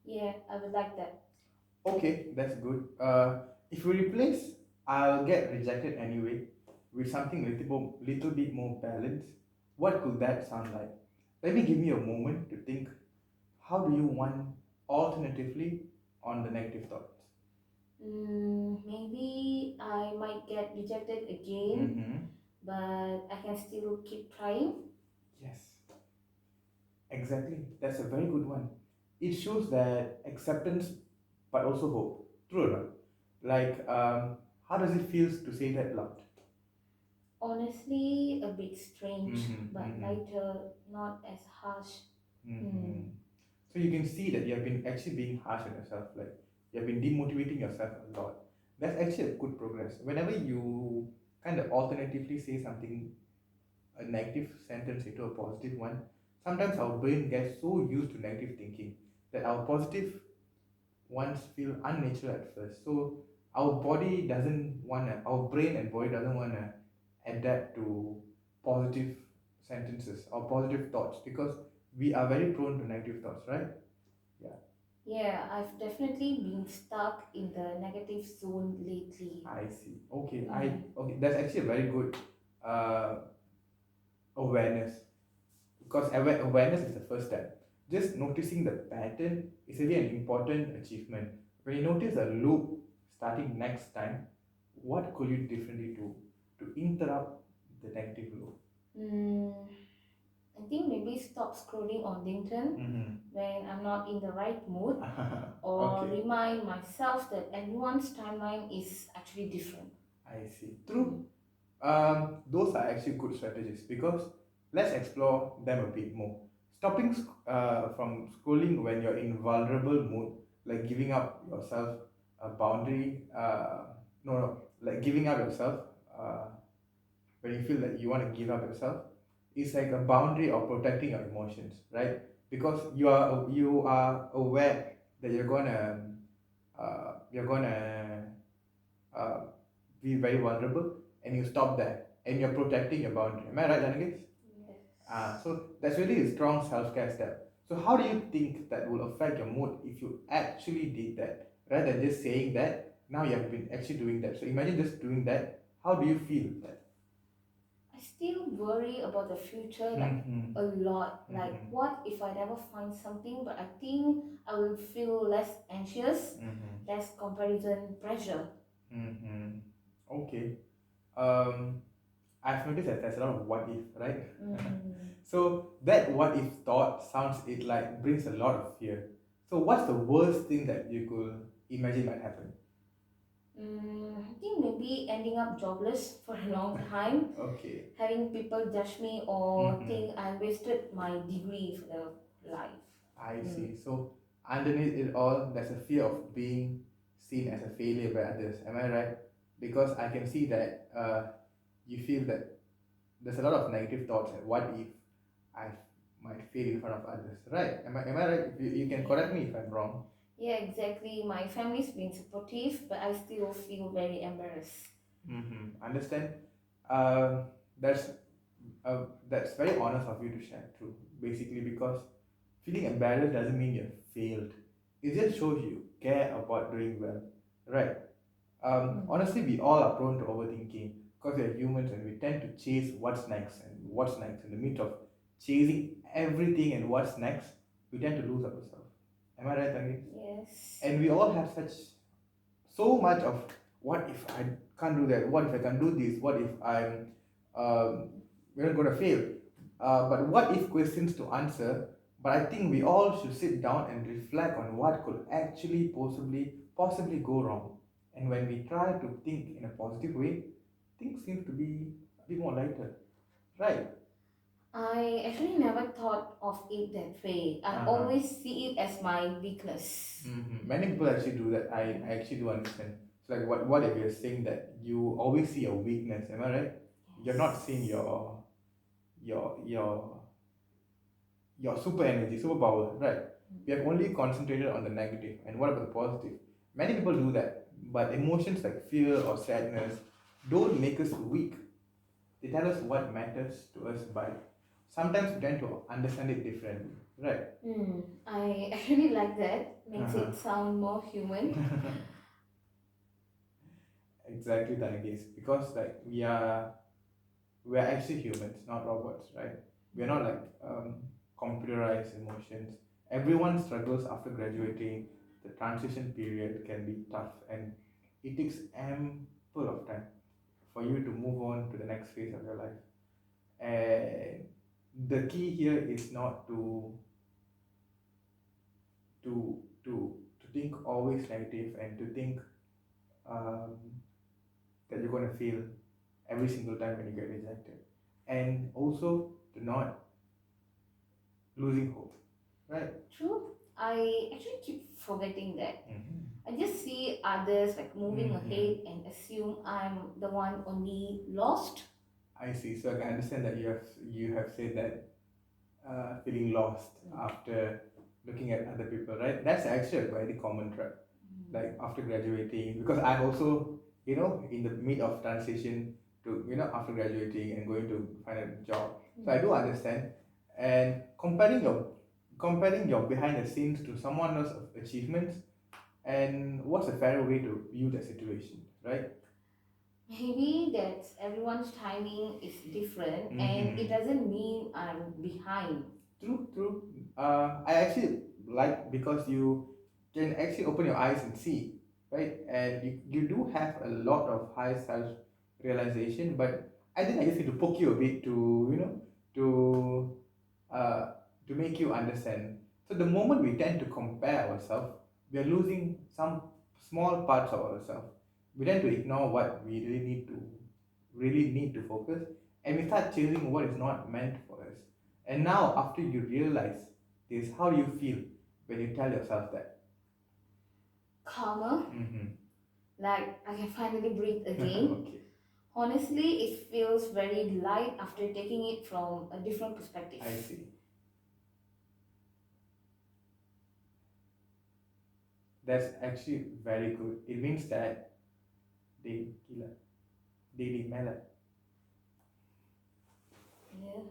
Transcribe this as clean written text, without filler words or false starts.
Yeah, I would like that. Okay, that's good. If we replace I'll get rejected anyway with something little bit more balanced, what could that sound like? Let me give you a moment to think. How do you want alternatively on the negative thoughts? Maybe I might get rejected again, Mm-hmm. but I can still keep trying. Yes, exactly. That's a very good one. It shows that acceptance, but also hope. True or not? Like, how does it feel to say that loud? Honestly, a bit strange, Mm-hmm. but Mm-hmm. lighter, not as harsh. Mm-hmm. Hmm. So you can see that you have been actually being harsh on yourself, like you have been demotivating yourself a lot. That's actually a good progress. Whenever you kind of alternatively say something, a negative sentence into a positive one, sometimes our brain gets so used to negative thinking that our positive ones feel unnatural at first. So our body doesn't wanna, our brain and body doesn't wanna adapt to positive sentences or positive thoughts because we are very prone to negative thoughts, right? Yeah. Yeah, I've definitely been stuck in the negative zone lately. I see. Okay, Hmm. okay. That's actually a very good uh, awareness because awareness is the first step. Just noticing the pattern is really an important achievement. When you notice a loop starting next time, what could you differently do to interrupt the negative loop? Mm, I think maybe stop scrolling on LinkedIn Mm-hmm. when I'm not in the right mood, or Okay, remind myself that everyone's timeline is actually different. I see. Mm. True. Those are actually good strategies because let's explore them a bit more. Stopping from scrolling when you're in vulnerable mood, like giving up yourself a boundary. No, like giving up yourself uh, when you feel that you want to give up yourself, is like a boundary of protecting your emotions, right? Because you are aware that you're gonna uh, be very vulnerable and you stop there and you're protecting your boundary. Am I right, Janagis? Yes. So that's really a strong self-care step. So how do you think that will affect your mood if you actually did that rather than just saying that? Now you have been actually doing that. So imagine just doing that. How do you feel that? I still worry about the future like Mm-hmm. a lot. Like, Mm-hmm. what if I never find something? But I think I will feel less anxious, Mm-hmm. less comparison pressure. Mm-hmm. Okay. Um, I've noticed that there's a lot of what if, right? Mm. So that what if thought sounds it like brings a lot of fear. So what's the worst thing that you could imagine might happen? I think maybe ending up jobless for a long time, Okay. having people judge me or Mm-hmm. think I wasted my degree for the life. I Mm. see. So underneath it all, there's a fear of being seen as a failure by others. Am I right? Because I can see that you feel that there's a lot of negative thoughts. Like, what if I might fail in front of others? Right? Am I right? You can correct Yeah. me if I'm wrong. Yeah, exactly. My family's been supportive, but I still feel very embarrassed. Mm-hmm. Understand? Um, that's that's very honest of you to share through. Basically, because feeling embarrassed doesn't mean you've failed. It just shows you care about doing well, right? Mm. Honestly, we all are prone to overthinking because we're humans and we tend to chase what's next and what's next. In the midst of chasing everything and what's next, we tend to lose ourselves. Am I right, Tangi? Yes. And we all have such so much of what if I can't do that? What if I can't do this? What if I'm um, we're going to fail? But what if questions to answer? But I think we all should sit down and reflect on what could actually possibly go wrong. And when we try to think in a positive way, things seem to be a bit more lighter, right? I actually never thought of it that way. I Uh-huh. always see it as my weakness. Many people actually do that. I Mm. actually do understand. It's like what if you're saying that you always see your weakness, am I right? You're not seeing Yes. your your your super energy, superpower, right? We have only concentrated on the negative. And what about the positive? Many people do that, but emotions like fear or sadness don't make us weak. They tell us what matters to us by sometimes we tend to understand it differently, right? I actually like that. Makes Uh-huh. it sound more human. Exactly, Tanages. Because like we are actually humans, not robots, right? We are not like computerized emotions. Everyone struggles after graduating. The transition period can be tough, and it takes ample of time for you to move on to the next phase of your life. And the key here is not to think always negative and to think um, that you're going to fail every single time when you get rejected, and also to not losing hope, right? True. I actually keep forgetting that. Mm-hmm. I just see others like moving Mm-hmm. ahead and assume I'm the one only lost. I see. So I can understand that you have said that feeling lost after looking at other people, right? That's actually a very common trap. Like after graduating, because I'm also in the mid of transition to after graduating and going to find a job. So I do understand, and comparing your behind the scenes to someone else's achievements, and what's a fairer way to view the situation, right? Maybe that everyone's timing is different and it Mm-hmm. doesn't mean I'm behind. True, true. I actually like because you can actually open your eyes and see, right? And you do have a lot of high self realization, but I think I just need to poke you a bit to to uh, to make you understand. So the moment we tend to compare ourselves, we are losing some small parts of ourselves. We tend to ignore what we really need to focus, and we start chasing what is not meant for us. And now, after you realize this, how do you feel when you tell yourself that? Calmer, Mm-hmm. like I can finally breathe again. Okay, Honestly, it feels very light after taking it from a different perspective. I see. That's actually very good. It means that they gila, they matter. Yeah.